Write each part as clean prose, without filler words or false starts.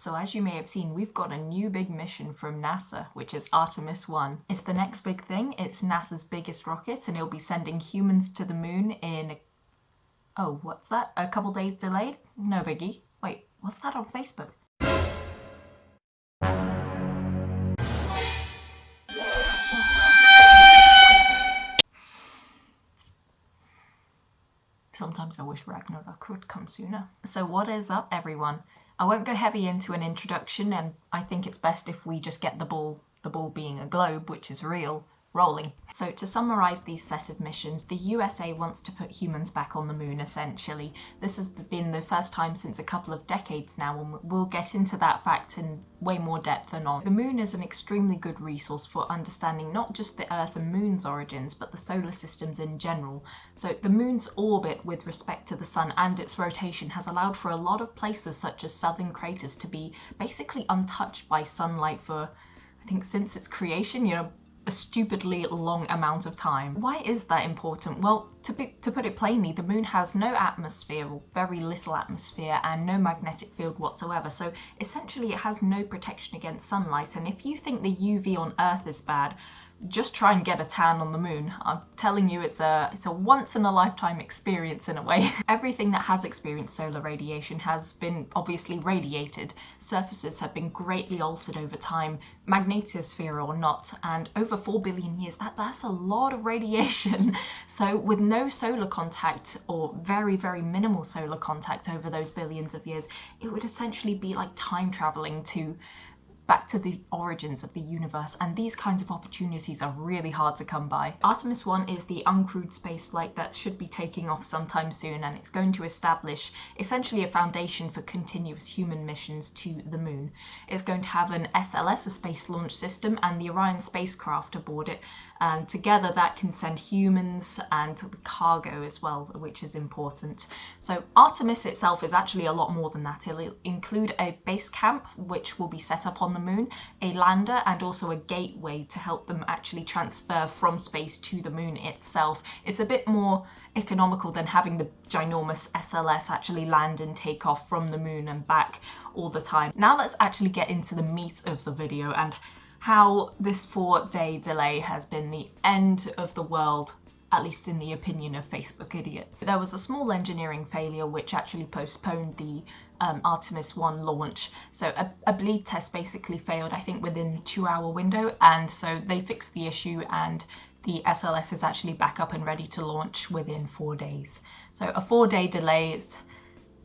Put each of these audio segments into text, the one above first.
So as you may have seen, we've got a new big mission from NASA, which is Artemis 1. It's the next big thing. It's NASA's biggest rocket, and it'll be sending humans to the moon in... Oh, what's that? A couple days delayed? No biggie. Wait, what's that on Facebook? Sometimes I wish Ragnarok would come sooner. So what is up, everyone? I won't go heavy into an introduction, and I think it's best if we just get the ball being a globe, which is real, rolling. So to summarise these set of missions, the USA wants to put humans back on the moon, essentially. This has been the first time since a couple of decades now, and we'll get into that fact in way more depth than on. The moon is an extremely good resource for understanding not just the Earth and moon's origins, but the solar systems in general. So the moon's orbit with respect to the sun and its rotation has allowed for a lot of places such as southern craters to be basically untouched by sunlight for, I think, since its creation, a stupidly long amount of time. Why is that important? Well, to put it plainly, the moon has no atmosphere, or very little atmosphere, and no magnetic field whatsoever, so essentially it has no protection against sunlight, and if you think the UV on Earth is bad, just try and get a tan on the moon. I'm telling you, it's a once-in-a-lifetime experience in a way. Everything that has experienced solar radiation has been obviously radiated. Surfaces have been greatly altered over time, magnetosphere or not, and over 4 billion years, that's a lot of radiation. So with no solar contact, or very, very minimal solar contact over those billions of years, it would essentially be like time traveling back to the origins of the universe, and these kinds of opportunities are really hard to come by. Artemis 1 is the uncrewed spaceflight that should be taking off sometime soon, and it's going to establish essentially a foundation for continuous human missions to the moon. It's going to have an SLS, a space launch system, and the Orion spacecraft aboard it, and together that can send humans and cargo as well, which is important. So Artemis itself is actually a lot more than that. It'll include a base camp, which will be set up on the moon, a lander, and also a gateway to help them actually transfer from space to the moon itself. It's a bit more economical than having the ginormous SLS actually land and take off from the moon and back all the time. Now let's actually get into the meat of the video and how this 4-day delay has been the end of the world, at least in the opinion of Facebook idiots. There was a small engineering failure which actually postponed the Artemis 1 launch. So a bleed test basically failed, I think, within a 2-hour window, and so they fixed the issue, and the SLS is actually back up and ready to launch within 4 days. So a 4-day delay is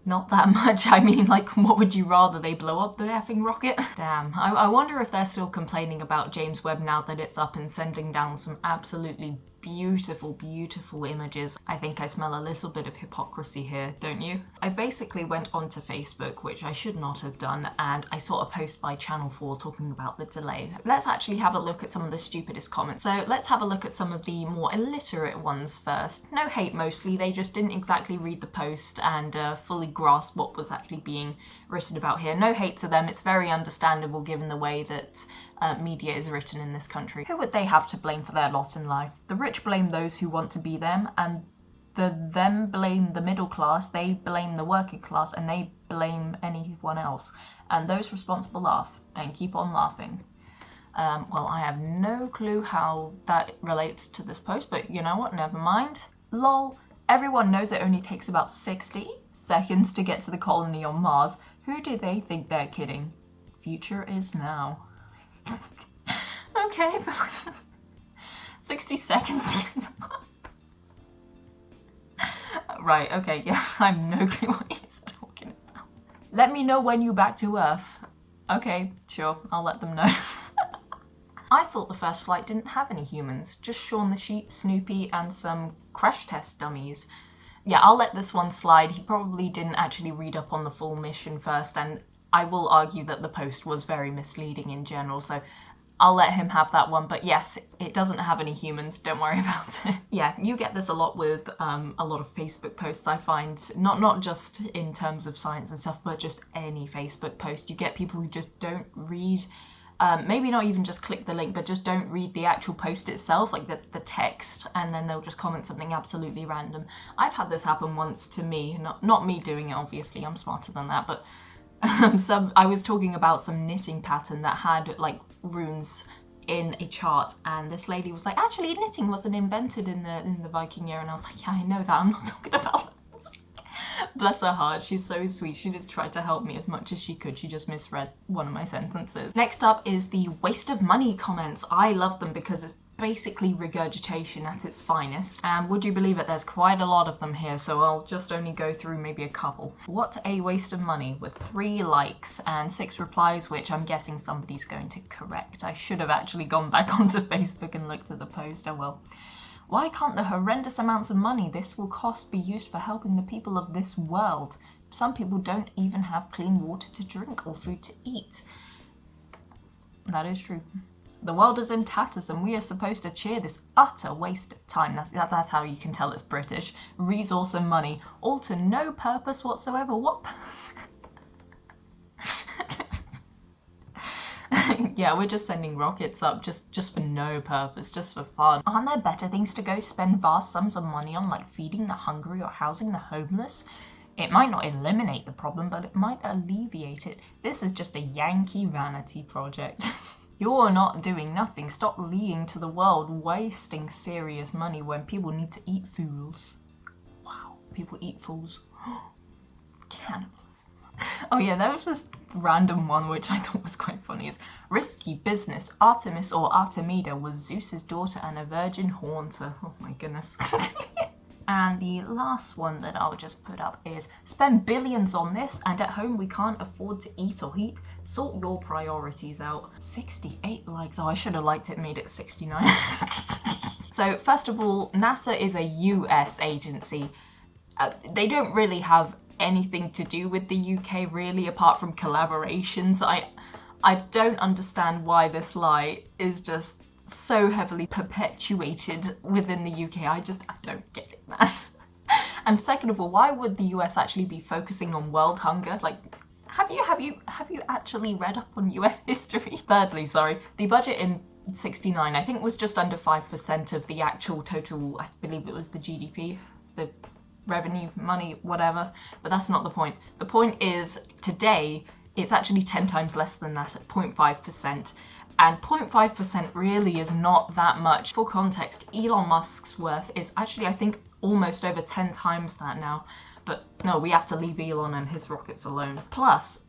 not that much. I mean, like, what would you rather? They blow up the effing rocket? Damn. I wonder if they're still complaining about James Webb now that it's up and sending down some absolutely beautiful, beautiful images. I think I smell a little bit of hypocrisy here, don't you? I basically went onto Facebook, which I should not have done, and I saw a post by Channel 4 talking about the delay. Let's actually have a look at some of the stupidest comments. So let's have a look at some of the more illiterate ones first. No hate mostly, they just didn't exactly read the post and fully grasp what was actually being written about here. No hate to them, it's very understandable given the way that media is written in this country. Who would they have to blame for their lot in life? The rich blame those who want to be them, and them blame the middle class, they blame the working class, and they blame anyone else. And those responsible laugh, and keep on laughing. Well, I have no clue how that relates to this post, but you know what, never mind. Lol, everyone knows it only takes about 60 seconds to get to the colony on Mars. Who do they think they're kidding? Future is now. Okay, 60 seconds. Right, okay, yeah, I have no clue what he's talking about. Let me know when you're back to Earth. Okay, sure, I'll let them know. I thought the first flight didn't have any humans, just Shaun the Sheep, Snoopy, and some crash test dummies. Yeah, I'll let this one slide. He probably didn't actually read up on the full mission first, and I will argue that the post was very misleading in general, so I'll let him have that one. But yes, it doesn't have any humans, don't worry about it. Yeah, you get this a lot with a lot of Facebook posts, I find. Not just in terms of science and stuff, but just any Facebook post. You get people who just don't read, maybe not even just click the link, but just don't read the actual post itself, like the text, and then they'll just comment something absolutely random. I've had this happen once to me, not me doing it, obviously, I'm smarter than that, but I was talking about some knitting pattern that had like runes in a chart, and this lady was like, actually knitting wasn't invented in the Viking era, and I was like, yeah, I know that, I'm not talking about that. Bless her heart, she's so sweet. She did try to help me as much as she could. She just misread one of my sentences. Next up is the waste of money comments. I love them because it's basically regurgitation at its finest. And would you believe it, there's quite a lot of them here, so I'll just only go through maybe a couple. What a waste of money, with 3 likes and 6 replies, which I'm guessing somebody's going to correct. I should have actually gone back onto Facebook and looked at the post. Oh well. Why can't the horrendous amounts of money this will cost be used for helping the people of this world? Some people don't even have clean water to drink or food to eat. That is true. The world is in tatters and we are supposed to cheer this utter waste of time. That's how you can tell it's British. Resource and money, all to no purpose whatsoever. What? Yeah, we're just sending rockets up just for no purpose, just for fun. Aren't there better things to go spend vast sums of money on, like feeding the hungry or housing the homeless? It might not eliminate the problem, but it might alleviate it. This is just a Yankee vanity project. You're not doing nothing. Stop leading to the world, wasting serious money when people need to eat fools. Wow, people eat fools. Cannibalism. Oh yeah, there was this random one which I thought was quite funny. It's risky business. Artemis or Artemida was Zeus's daughter and a virgin haunter. Oh my goodness. And the last one that I'll just put up is, spend billions on this and at home we can't afford to eat or heat. Sort your priorities out. 68 likes. Oh, I should have liked it, made it 69. So first of all, NASA is a US agency. They don't really have anything to do with the UK really, apart from collaborations. I don't understand why this lie is just so heavily perpetuated within the UK. I don't get it, man. And second of all, why would the US actually be focusing on world hunger? Like, have you actually read up on US history? Thirdly, sorry, the budget in 69 I think was just under 5% of the actual total. I believe it was the GDP, the revenue, money, whatever, but that's not the point. The point is, today, it's actually 10 times less than that at 0.5%. And 0.5% really is not that much. For context, Elon Musk's worth is actually, I think, almost over 10 times that now. But no, we have to leave Elon and his rockets alone. Plus,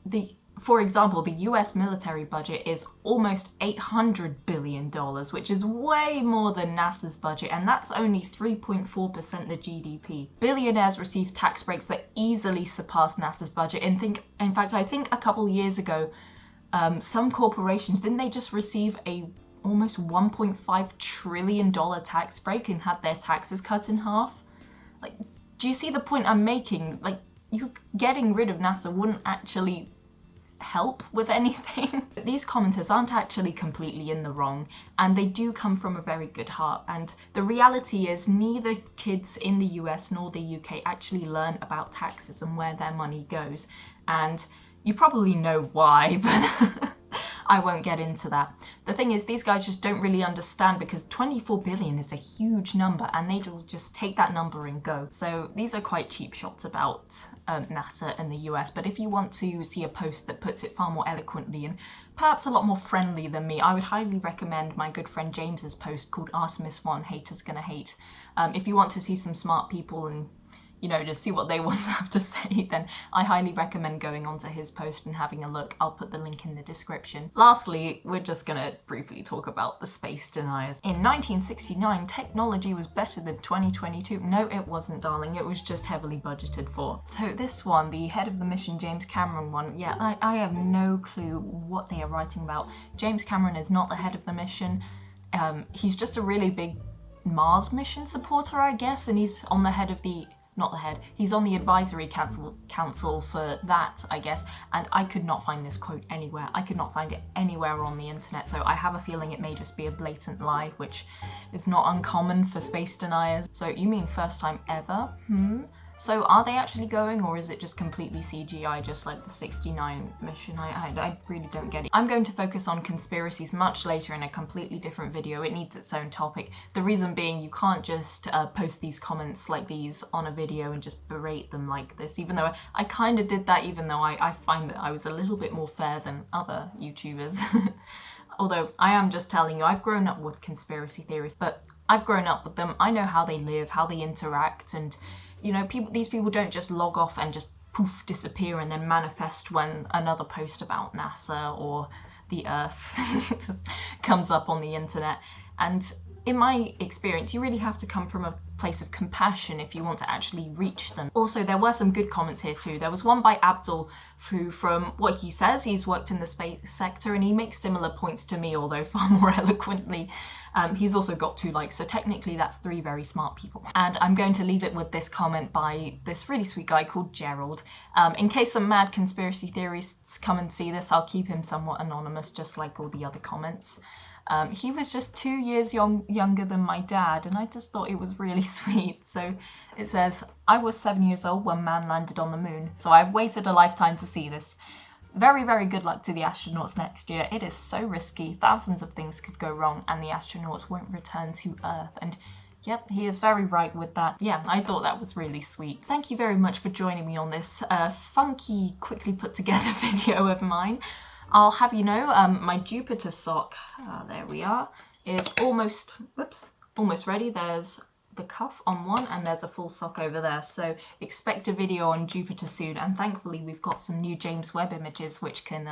for example, the US military budget is almost $800 billion, which is way more than NASA's budget, and that's only 3.4% the GDP. Billionaires receive tax breaks that easily surpass NASA's budget. And in fact, I think a couple years ago, some corporations, didn't they just receive a almost $1.5 trillion tax break and had their taxes cut in half? Like, do you see the point I'm making? Like, you getting rid of NASA wouldn't actually help with anything. These commenters aren't actually completely in the wrong, and they do come from a very good heart. And the reality is, neither kids in the US nor the UK actually learn about taxes and where their money goes. And you probably know why, but I won't get into that. The thing is, these guys just don't really understand, because 24 billion is a huge number and they will just take that number and go. So these are quite cheap shots about NASA and the US, but if you want to see a post that puts it far more eloquently and perhaps a lot more friendly than me, I would highly recommend my good friend James's post called Artemis 1, Haters Gonna Hate. If you want to see some smart people and just see what they want to have to say, then I highly recommend going onto his post and having a look. I'll put the link in the description. Lastly, we're just gonna briefly talk about the space deniers. In 1969, technology was better than 2022. No, it wasn't, darling. It was just heavily budgeted for. So this one, the head of the mission, James Cameron one, yeah, I have no clue what they are writing about. James Cameron is not the head of the mission. He's just a really big Mars mission supporter, I guess, and he's on the head of the he's on the advisory council for that, I guess, and I could not find this quote anywhere. I could not find it anywhere on the internet, so I have a feeling it may just be a blatant lie, which is not uncommon for space deniers. So you mean first time ever? So are they actually going, or is it just completely CGI, just like the 69 mission? I really don't get it. I'm going to focus on conspiracies much later in a completely different video. It needs its own topic. The reason being, you can't just post these comments like these on a video and just berate them like this, even though I kind of did that, even though I find that I was a little bit more fair than other YouTubers. Although I am just telling you, I've grown up with conspiracy theories, but I've grown up with them. I know how they live, how they interact, and you know, these people don't just log off and just poof, disappear and then manifest when another post about NASA or the Earth just comes up on the internet. And in my experience, you really have to come from a place of compassion if you want to actually reach them. Also, there were some good comments here too. There was one by Abdul, who, from what he says, he's worked in the space sector and he makes similar points to me, although far more eloquently. He's also got 2 likes, so technically that's 3 very smart people. And I'm going to leave it with this comment by this really sweet guy called Gerald. In case some mad conspiracy theorists come and see this, I'll keep him somewhat anonymous, just like all the other comments. He was just 2 years younger than my dad, and I just thought it was really sweet. So it says, I was 7 years old when man landed on the moon, so I've waited a lifetime to see this. Very, very good luck to the astronauts next year. It is so risky. Thousands of things could go wrong and the astronauts won't return to Earth. And yep, he is very right with that. Yeah, I thought that was really sweet. Thank you very much for joining me on this funky, quickly put together video of mine. I'll have you know, my Jupiter sock, there we are, is almost ready. There's the cuff on one and there's a full sock over there, so expect a video on Jupiter soon. And thankfully we've got some new James Webb images which can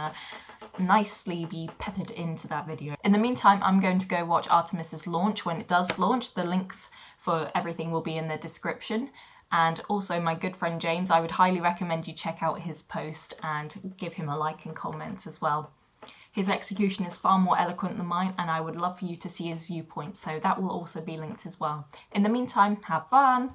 nicely be peppered into that video. In the meantime, I'm going to go watch Artemis's launch. When it does launch, the links for everything will be in the description. And also my good friend James, I would highly recommend you check out his post and give him a like and comment as well. His execution is far more eloquent than mine, and I would love for you to see his viewpoint, so that will also be linked as well. In the meantime, have fun!